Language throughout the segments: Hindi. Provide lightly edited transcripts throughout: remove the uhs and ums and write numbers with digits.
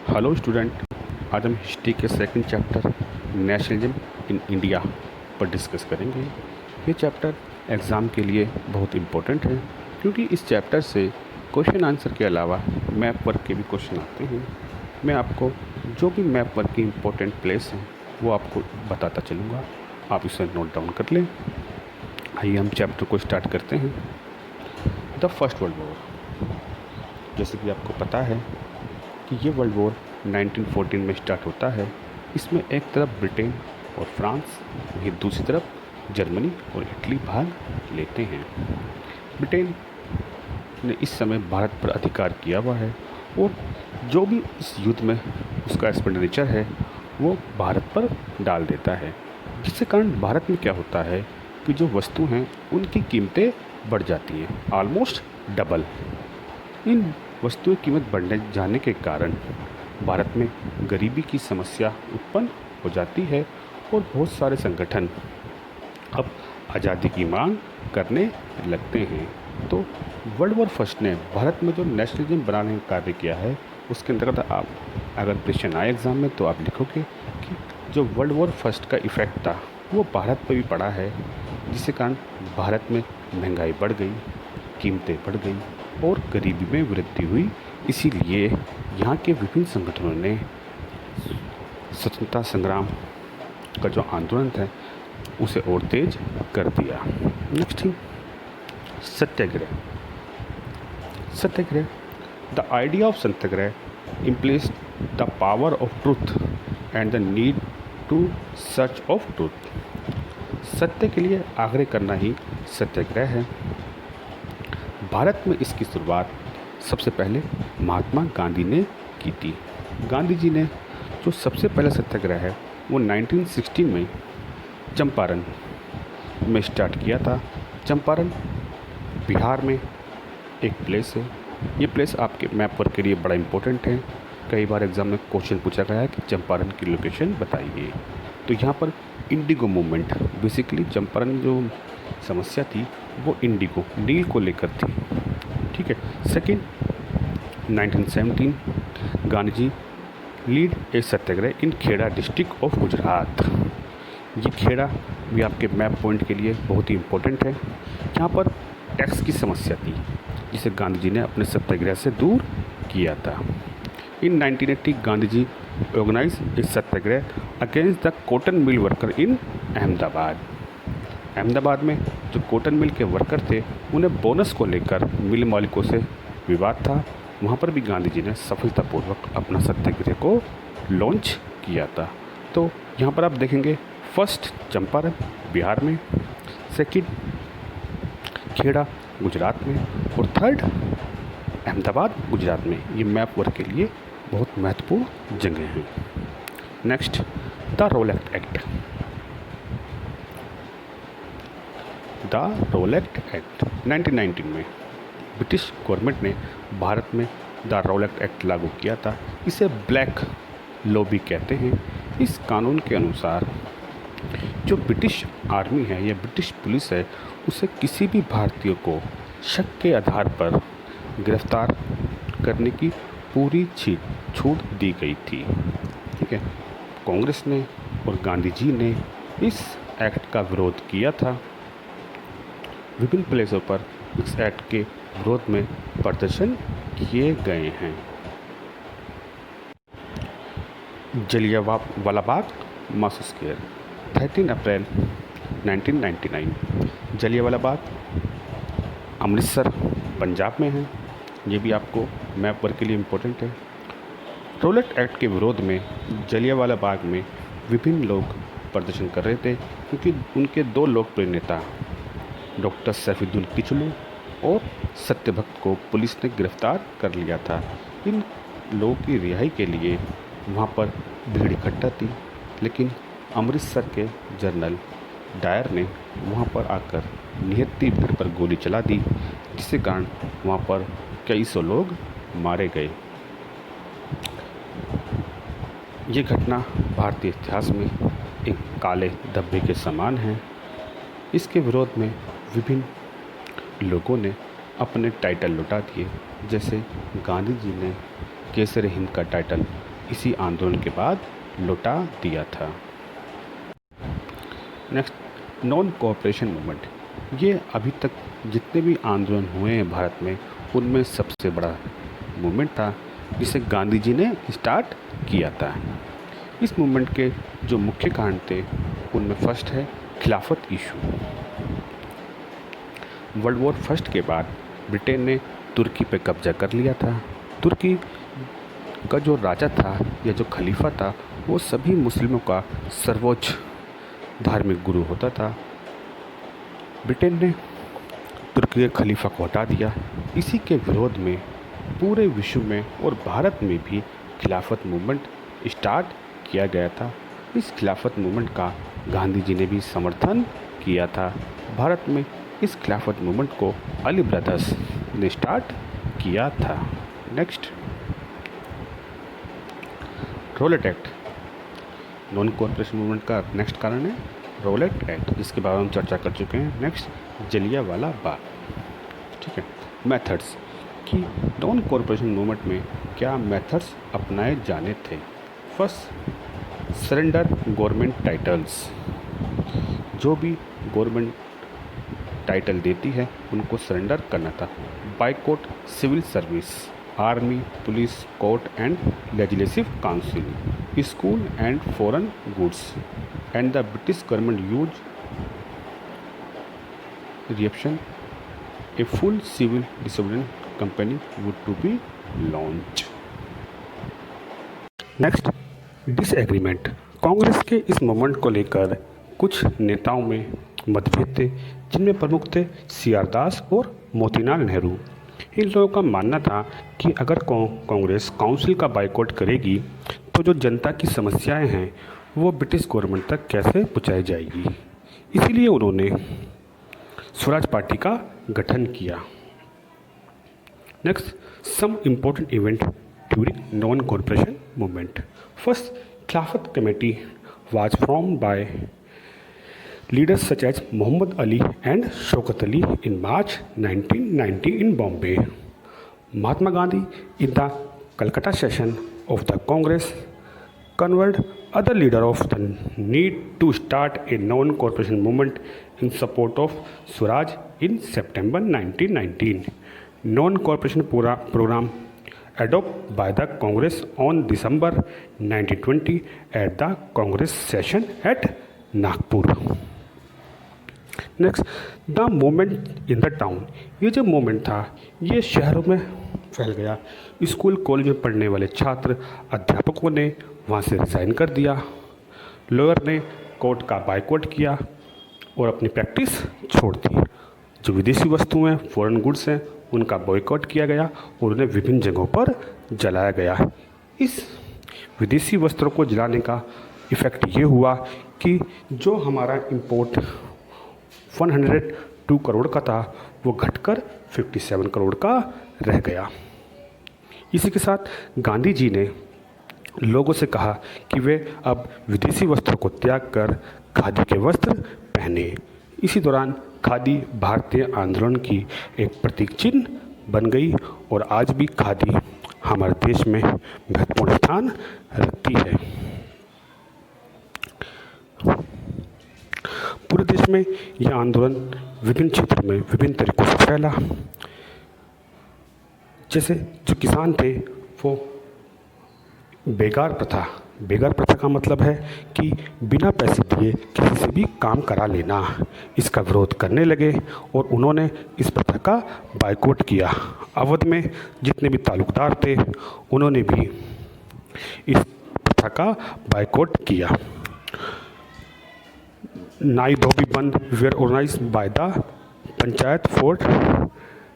Hello student. आज हम हिस्ट्री के second chapter nationalism in India पर डिस्कस करेंगे। ये चैप्टर एग्ज़ाम के लिए बहुत इम्पोर्टेंट है क्योंकि इस चैप्टर से क्वेश्चन आंसर के अलावा मैप वर्क के भी क्वेश्चन आते हैं। मैं आपको जो भी मैप वर्क की इम्पोर्टेंट प्लेस हैं वो आपको बताता चलूँगा, आप इसे नोट डाउन कर लें। आइए हम चैप्टर को स्टार्ट करते हैं। The first world war. जैसे कि आपको पता है कि ये वर्ल्ड वॉर 1914 में स्टार्ट होता है। इसमें एक तरफ ब्रिटेन और फ्रांस, वहीं दूसरी तरफ जर्मनी और इटली भाग लेते हैं। ब्रिटेन ने इस समय भारत पर अधिकार किया हुआ है और जो भी इस युद्ध में उसका एक्सपेंडिचर है वो भारत पर डाल देता है, जिसके कारण भारत में क्या होता है कि जो वस्तु हैं उनकी कीमतें बढ़ जाती हैं, ऑलमोस्ट डबल। इन वस्तुओं की कीमत बढ़ने जाने के कारण भारत में गरीबी की समस्या उत्पन्न हो जाती है और बहुत सारे संगठन अब आज़ादी की मांग करने लगते हैं। तो वर्ल्ड वॉर फर्स्ट ने भारत में जो नेशनलिज्म बनाने का कार्य किया है, उसके अंतर्गत आप अगर क्वेश्चन आए एग्ज़ाम में तो आप लिखोगे कि जो वर्ल्ड वॉर फर्स्ट का इफ़ेक्ट था वो भारत पर भी पड़ा है, जिसके कारण भारत में महंगाई बढ़ गई, कीमतें बढ़ गई और गरीबी में वृद्धि हुई। इसीलिए यहाँ के विभिन्न संगठनों ने स्वतंत्रता संग्राम का जो आंदोलन था उसे और तेज कर दिया। Next thing, satyagraha. Satyagraha, the idea of satyagraha implies the power of truth and the need to search of truth. सत्य के लिए आग्रह करना ही सत्याग्रह है। भारत में इसकी शुरुआत सबसे पहले महात्मा गांधी ने की थी। गांधी जी ने जो सबसे पहला सत्याग्रह है वो 1916 में चंपारण में स्टार्ट किया था। चंपारण बिहार में एक प्लेस है। ये प्लेस आपके मैप वर्क के लिए बड़ा इम्पोर्टेंट है। कई बार एग्ज़ाम में क्वेश्चन पूछा गया है कि चंपारण की लोकेशन बताइए। तो यहाँ पर इंडिगो मूवमेंट, बेसिकली चंपारण जो समस्या थी वो इंडिगो, नील को लेकर थी। ठीक है। Second, 1917 Gandhi ji lead a satyagraha in Kheda district of Gujarat. ये खेड़ा भी आपके मैप पॉइंट के लिए बहुत ही इम्पोर्टेंट है। यहाँ पर टैक्स की समस्या थी जिसे गांधी जी ने अपने सत्याग्रह से दूर किया था। In 1980 Gandhi ji organise a satyagraha against the cotton mill worker in Ahmedabad. Ahmedabad में जो कॉटन मिल के वर्कर थे उन्हें बोनस को लेकर मिल मालिकों से विवाद था। वहाँ पर भी गांधी जी ने सफलतापूर्वक अपना सत्याग्रह को लॉन्च किया था। तो यहाँ पर आप देखेंगे, फर्स्ट चंपारण बिहार में, सेकंड खेड़ा गुजरात में और थर्ड अहमदाबाद गुजरात में। ये मैप वर्क के लिए बहुत महत्वपूर्ण जगह हैं। Next, the Rowlatt act. The Rowlatt act 1919 में ब्रिटिश गवर्नमेंट ने भारत में द रोलेट एक्ट लागू किया था। इसे ब्लैक लॉ भी कहते हैं। इस कानून के अनुसार जो ब्रिटिश आर्मी है या ब्रिटिश पुलिस है उसे किसी भी भारतीय को शक के आधार पर गिरफ्तार करने की पूरी छूट दी गई थी। ठीक है। कांग्रेस ने और गांधी जी ने इस एक्ट का विरोध किया था। विभिन्न प्लेसों पर इस एक्ट के विरोध में प्रदर्शन किए गए हैं। जलियांवाला बाग मासस्केर 13 अप्रैल 1999। जलियांवाला बाग अमृतसर पंजाब में है। ये भी आपको मैप वर्क के लिए इम्पोर्टेंट है। रोलेट एक्ट के विरोध में जलियांवाला बाग में विभिन्न लोग प्रदर्शन कर रहे थे क्योंकि उनके दो लोकप्रिय नेता डॉक्टर सैफुद्दीन किचलू और सत्यभक्त को पुलिस ने गिरफ्तार कर लिया था। इन लोगों की रिहाई के लिए वहाँ पर भीड़ इकट्ठा थी, लेकिन अमृतसर के जनरल डायर ने वहाँ पर आकर निहत्ती भीड़ पर गोली चला दी, जिसके कारण वहाँ पर कई सौ लोग मारे गए। ये घटना भारतीय इतिहास में एक काले धब्बे के समान है। इसके विरोध में विभिन्न लोगों ने अपने टाइटल लुटा दिए। जैसे गांधी जी ने केसर हिंद का टाइटल इसी आंदोलन के बाद लौटा दिया था। Next, non cooperation movement. ये अभी तक जितने भी आंदोलन हुए हैं भारत में, उनमें सबसे बड़ा मूवमेंट था जिसे गांधी जी ने स्टार्ट किया था। इस मूवमेंट के जो मुख्य कारण थे उनमें फर्स्ट है खिलाफत इशू। वर्ल्ड वॉर फर्स्ट के बाद ब्रिटेन ने तुर्की पर कब्जा कर लिया था। तुर्की का जो राजा था या जो खलीफा था वो सभी मुस्लिमों का सर्वोच्च धार्मिक गुरु होता था। ब्रिटेन ने तुर्की के खलीफा को हटा दिया। इसी के विरोध में पूरे विश्व में और भारत में भी खिलाफत मूवमेंट स्टार्ट किया गया था। इस खिलाफत मूवमेंट का गांधी जी ने भी समर्थन किया था। भारत में इस खिलाफत मूवमेंट को अली ब्रदर्स ने स्टार्ट किया था। Next, Rowlatt act. Non cooperation movement का नेक्स्ट कारण है रॉलेट एक्ट, जिसके बारे में हम चर्चा कर चुके हैं। नेक्स्ट, जलियांवाला बाग। ठीक है, मेथड्स कि नॉन कोऑपरेशन मूवमेंट में क्या मेथड्स अपनाए जाने थे। First, surrender government titles. जो भी गवर्नमेंट टाइटल देती है उनको सरेंडर करना था। Boycott civil service, army, police, court and legislative council, school and foreign goods, and the British government use reaction a full civil disobedience company would to be launch. Next, disagreement. Congress के इस मूवमेंट को लेकर कुछ नेताओं में मतभेद थे, जिनमें प्रमुख थे CR दास और मोतीलाल नेहरू। इन लोगों का मानना था कि अगर कांग्रेस काउंसिल का बाइकॉट करेगी तो जो जनता की समस्याएं हैं वो ब्रिटिश गवर्नमेंट तक कैसे पहुंचाई जाएगी। इसीलिए उन्होंने स्वराज पार्टी का गठन किया। Next, some important event during non corporation movement. First, Khilafat committee was formed by leaders such as Muhammad Ali and Shaukat Ali in March 1990 in Bombay. Mahatma Gandhi, in the Calcutta session of the Congress, convened other leaders of the need to start a non-cooperation movement in support of Swaraj in September 1919. Non-cooperation program adopted by the Congress on December 1920 at the Congress session at Nagpur. Next, the movement in the town. ये जो मूवमेंट था ये शहरों में फैल गया। स्कूल कॉलेज में पढ़ने वाले छात्र अध्यापकों ने वहाँ से रिज़ाइन कर दिया। लॉयर ने कोर्ट का बाइकॉट किया और अपनी प्रैक्टिस छोड़ दी। जो विदेशी वस्तुएं फॉरेन गुड्स हैं उनका बॉयकॉट किया गया और उन्हें विभिन्न जगहों पर जलाया गया। इस विदेशी वस्त्रों को जलाने का इफ़ेक्ट ये हुआ कि जो हमारा इम्पोर्ट 102 करोड़ का था वो घटकर 57 करोड़ का रह गया। इसी के साथ गांधी जी ने लोगों से कहा कि वे अब विदेशी वस्त्रों को त्याग कर खादी के वस्त्र पहने। इसी दौरान खादी भारतीय आंदोलन की एक प्रतीक चिन्ह बन गई और आज भी खादी हमारे देश में महत्वपूर्ण स्थान रखती है। पूरे देश में यह आंदोलन विभिन्न क्षेत्रों में विभिन्न तरीकों से फैला। जैसे जो किसान थे वो बेगार प्रथा का मतलब है कि बिना पैसे दिए किसी से भी काम करा लेना, इसका विरोध करने लगे और उन्होंने इस प्रथा का बाइकॉट किया। अवध में जितने भी तालुकदार थे उन्होंने भी इस प्रथा का बाइकॉट किया। नाई धोबी बंद were organized by the panchayat for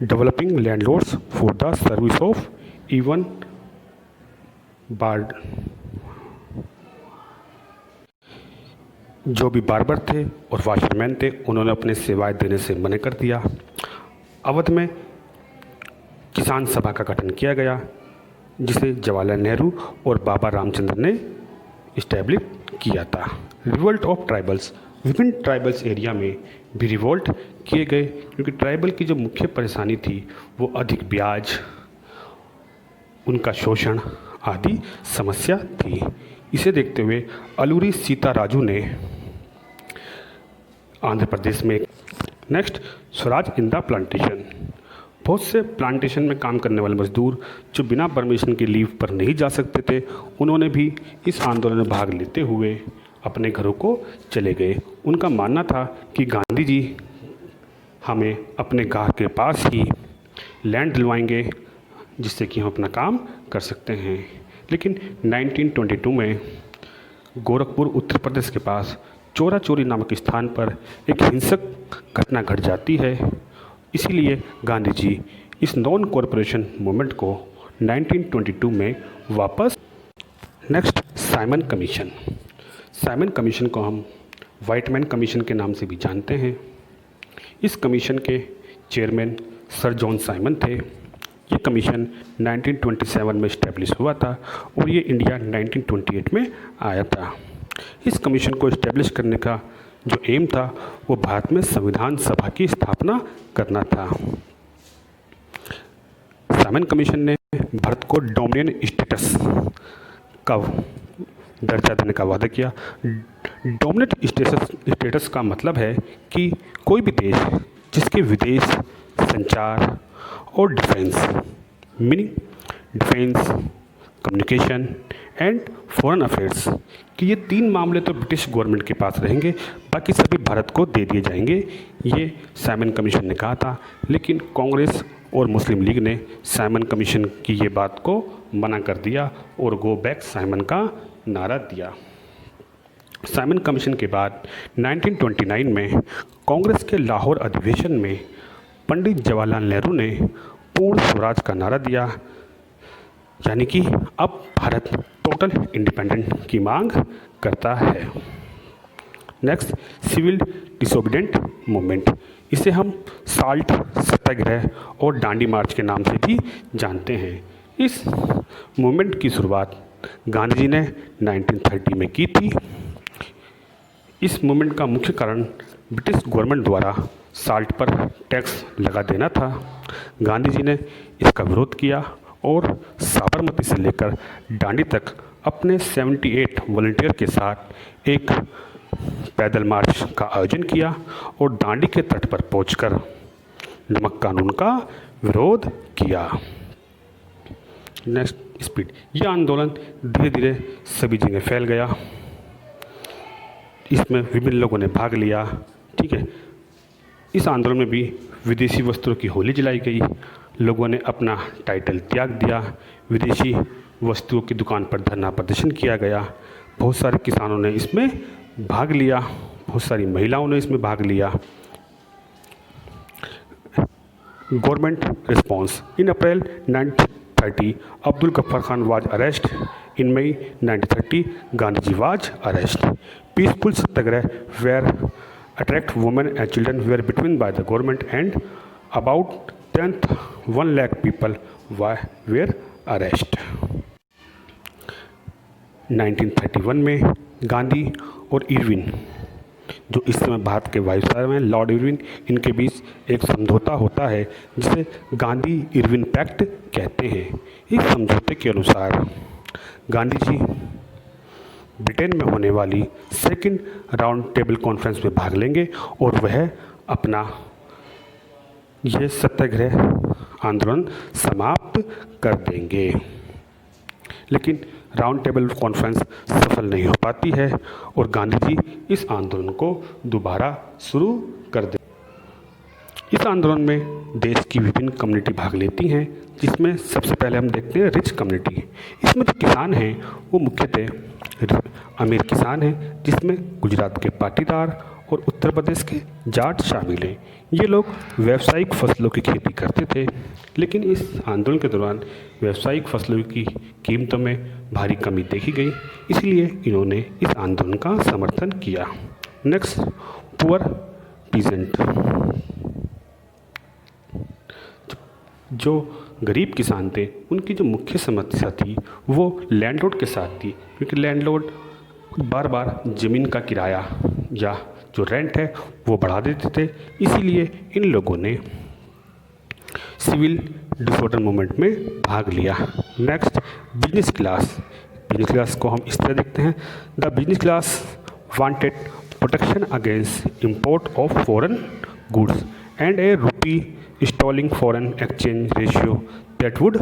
developing landlords for the service of even bard. जो भी बार्बर थे और वॉशरमैन थे उन्होंने अपने सेवाएं देने से मना कर दिया। अवध में किसान सभा का गठन किया गया जिसे जवाहरलाल नेहरू और बाबा रामचंद्र ने इस्टेब्लिश किया था। रिवोल्ट ऑफ ट्राइबल्स, विभिन्न ट्राइबल्स एरिया में भी रिवोल्ट किए गए क्योंकि ट्राइबल की जो मुख्य परेशानी थी वो अधिक ब्याज, उनका शोषण आदि समस्या थी। इसे देखते हुए अलूरी सीताराजू ने आंध्र प्रदेश में next Swaraj in the plantation. बहुत से प्लांटेशन में काम करने वाले मजदूर जो बिना परमिशन के लीव पर नहीं जा सकते थे, उन्होंने भी इस आंदोलन में भाग लेते हुए अपने घरों को चले गए। उनका मानना था कि गांधी जी हमें अपने घर के पास ही लैंड दिलवाएंगे जिससे कि हम अपना काम कर सकते हैं। लेकिन 1922 में गोरखपुर उत्तर प्रदेश के पास चोरा चोरी नामक स्थान पर एक हिंसक घटना घट जाती है। इसीलिए गांधी जी इस नॉन कॉरपोरेशन मूवमेंट को 1922 में वापस next Simon commission. Simon commission को हम वाइटमैन कमीशन के नाम से भी जानते हैं। इस कमीशन के चेयरमैन सर जॉन साइमन थे। ये कमीशन 1927 में इस्टेब्लिश हुआ था और ये इंडिया 1928 में आया था। इस कमीशन को इस्टेब्लिश करने का जो एम था वो भारत में संविधान सभा की स्थापना करना था। साइमन कमीशन ने भारत को डोमिनियन स्टेटस का दर्जा देने का वादा किया। डोमिनेट स्टेटस का मतलब है कि कोई भी देश जिसके विदेश, संचार और defence meaning defence, communication and foreign affairs कि ये 3 मामले तो ब्रिटिश गवर्नमेंट के पास रहेंगे, बाकी सभी भारत को दे दिए जाएंगे, ये साइमन कमीशन ने कहा था। लेकिन कांग्रेस और मुस्लिम लीग ने साइमन कमीशन की ये बात को मना कर दिया और गो बैक साइमन का नारा दिया। साइमन कमीशन के बाद 1929 में कांग्रेस के लाहौर अधिवेशन में पंडित जवाहरलाल नेहरू ने पूर्ण स्वराज का नारा दिया, यानी कि अब भारत टोटल इंडिपेंडेंट की मांग करता है। नेक्स्ट सिविल डिसोबीडिएंट मूवमेंट, इसे हम साल्ट सत्याग्रह और डांडी मार्च के नाम से भी जानते हैं। इस मूवमेंट की शुरुआत गांधी जी ने 1930 में की थी। इस मूवमेंट का मुख्य कारण ब्रिटिश गवर्नमेंट द्वारा साल्ट पर टैक्स लगा देना था। गांधी जी ने इसका विरोध किया और साबरमती से लेकर दांडी तक अपने 78 वॉलंटियर के साथ एक पैदल मार्च का आयोजन किया और दांडी के तट पर पहुंचकर नमक कानून का विरोध किया। नेक्स्ट स्पीड, यह आंदोलन धीरे धीरे सभी जगह फैल गया। इसमें विभिन्न लोगों ने भाग लिया। ठीक है, इस आंदोलन में भी विदेशी वस्त्रों की होली जलाई गई। लोगों ने अपना टाइटल त्याग दिया। विदेशी वस्तुओं की दुकान पर धरना प्रदर्शन किया गया। बहुत सारे किसानों ने इसमें भाग लिया, बहुत सारी महिलाओं ने इसमें भाग लिया। Government response, in April 1930 Abdul Ghaffar Khan was arrest. In May 1930 Gandhi ji was arrest. Peaceful satyagraha were attract women and children were between by the government and about 1 lakh people were arrested। 1931 में गांधी और इरविन, जो इस समय भारत के वायसराय में लॉर्ड इरविन, इनके बीच एक समझौता होता है जिसे गांधी इरविन पैक्ट कहते हैं। इस समझौते के अनुसार गांधी जी ब्रिटेन में होने वाली सेकंड राउंड टेबल कॉन्फ्रेंस में भाग लेंगे और वह अपना यह सत्याग्रह आंदोलन समाप्त कर देंगे। लेकिन राउंड टेबल कॉन्फ्रेंस सफल नहीं हो पाती है और गांधी जी इस आंदोलन को दोबारा शुरू कर देते। इस आंदोलन में देश की विभिन्न कम्युनिटी भाग लेती हैं, जिसमें सबसे पहले हम देखते हैं रिच कम्युनिटी। इसमें जो किसान हैं वो मुख्यतः अमीर किसान हैं, जिसमें गुजरात के पाटीदार और उत्तर प्रदेश के जाट शामिल हैं। ये लोग व्यावसायिक फसलों की खेती करते थे, लेकिन इस आंदोलन के दौरान व्यावसायिक फसलों की कीमतों में भारी कमी देखी गई, इसलिए इन्होंने इस आंदोलन का समर्थन किया। नेक्स्ट, पुअर पीजेंट, जो गरीब किसान थे उनकी जो मुख्य समस्या थी वो लैंडलॉर्ड के साथ थी, क्योंकि लैंडलॉर्ड बार बार ज़मीन का किराया या जो रेंट है वो बढ़ा देते थे। इसीलिए इन लोगों ने सिविल डिसऑर्डर मूवमेंट में भाग लिया। Next, business class. Business class को हम इस तरह देखते हैं, the business class wanted protection against import of foreign goods and a rupee stalling foreign exchange ratio that would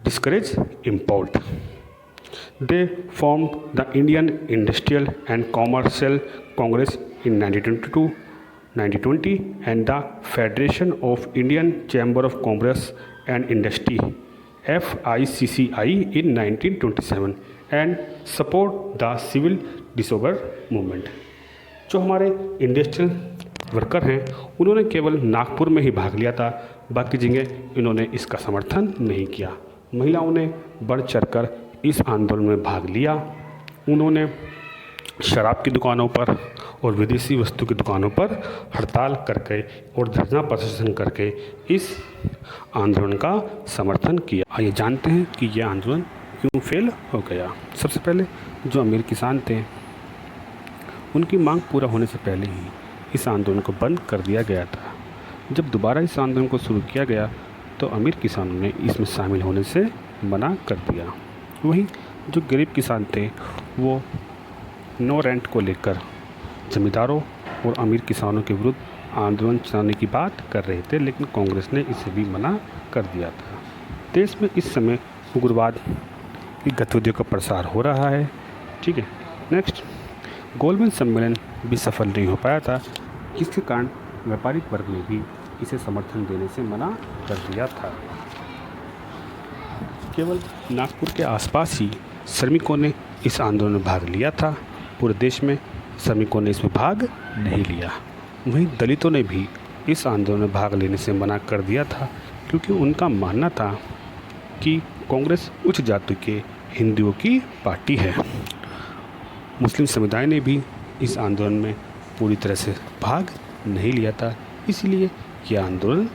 discourage import. They formed the Indian Industrial and Commercial Congress in 1922, 1920 and the Federation of Indian Chamber of Commerce and Industry FICCI in 1927 and support the civil disobedience movement. जो हमारे इंडस्ट्रियल वर्कर हैं उन्होंने केवल नागपुर में ही भाग लिया था, बाकी जगह इन्होंने इसका समर्थन नहीं किया। महिलाओं ने बढ़ चढ़कर इस आंदोलन में भाग लिया। उन्होंने शराब की दुकानों पर और विदेशी वस्तु की दुकानों पर हड़ताल करके और धरना प्रदर्शन करके इस आंदोलन का समर्थन किया। आइए जानते हैं कि यह आंदोलन क्यों फेल हो गया। सबसे पहले जो अमीर किसान थे उनकी मांग पूरा होने से पहले ही इस आंदोलन को बंद कर दिया गया था। जब दोबारा इस आंदोलन को शुरू किया गया तो अमीर किसानों ने इसमें शामिल होने से मना कर दिया। वहीं जो गरीब किसान थे वो नो रेंट को लेकर जमींदारों और अमीर किसानों के विरुद्ध आंदोलन चलाने की बात कर रहे थे, लेकिन कांग्रेस ने इसे भी मना कर दिया था। देश में इस समय उग्रवाद की गतिविधियों का प्रसार हो रहा है। ठीक है, नेक्स्ट, गोलमेज सम्मेलन भी सफल नहीं हो पाया था, जिसके कारण व्यापारिक वर्ग ने भी इसे समर्थन देने से मना कर दिया था। केवल नागपुर के आसपास ही श्रमिकों ने इस आंदोलन में भाग लिया था, पूरे देश में श्रमिकों ने इसमें भाग नहीं लिया। वहीं दलितों ने भी इस आंदोलन में भाग लेने से मना कर दिया था, क्योंकि उनका मानना था कि कांग्रेस उच्च जाति के हिंदुओं की पार्टी है। मुस्लिम समुदाय ने भी इस आंदोलन में पूरी तरह से भाग नहीं लिया था, इसलिए यह आंदोलन।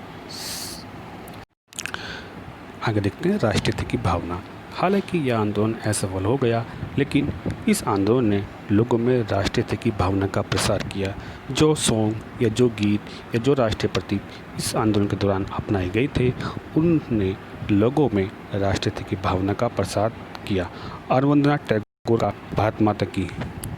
आगे देखते हैं राष्ट्रीयता की भावना। हालांकि यह आंदोलन असफल हो गया, लेकिन इस आंदोलन ने लोगों में राष्ट्रीयता की भावना का प्रसार किया। जो सॉन्ग या जो गीत या जो राष्ट्रीय प्रतीक इस आंदोलन के दौरान अपनाए गए थे, उन्होंने लोगों में राष्ट्रीयता की भावना का प्रसार किया। अरविंद्रनाथ टैगोर का भारत माता की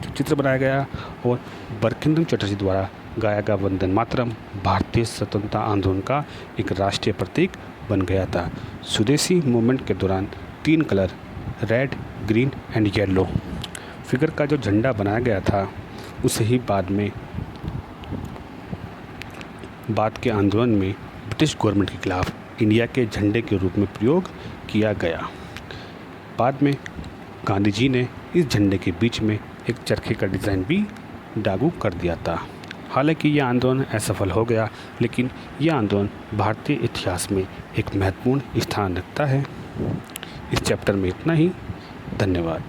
चित्र बनाया गया और बंकिम चटर्जी द्वारा गाया गया वंदे मातरम भारतीय स्वतंत्रता आंदोलन का एक राष्ट्रीय प्रतीक बन गया था। स्वदेशी मूवमेंट के दौरान 3 colour red, green and yellow figure का जो झंडा बनाया गया था, उसे ही बाद के आंदोलन में ब्रिटिश गवर्नमेंट के खिलाफ इंडिया के झंडे के रूप में प्रयोग किया गया। बाद में गांधी जी ने इस झंडे के बीच में एक चरखे का डिज़ाइन भी लागू कर दिया था। हालांकि यह आंदोलन असफल हो गया, लेकिन यह आंदोलन भारतीय इतिहास में एक महत्वपूर्ण स्थान रखता है। इस चैप्टर में इतना ही। धन्यवाद।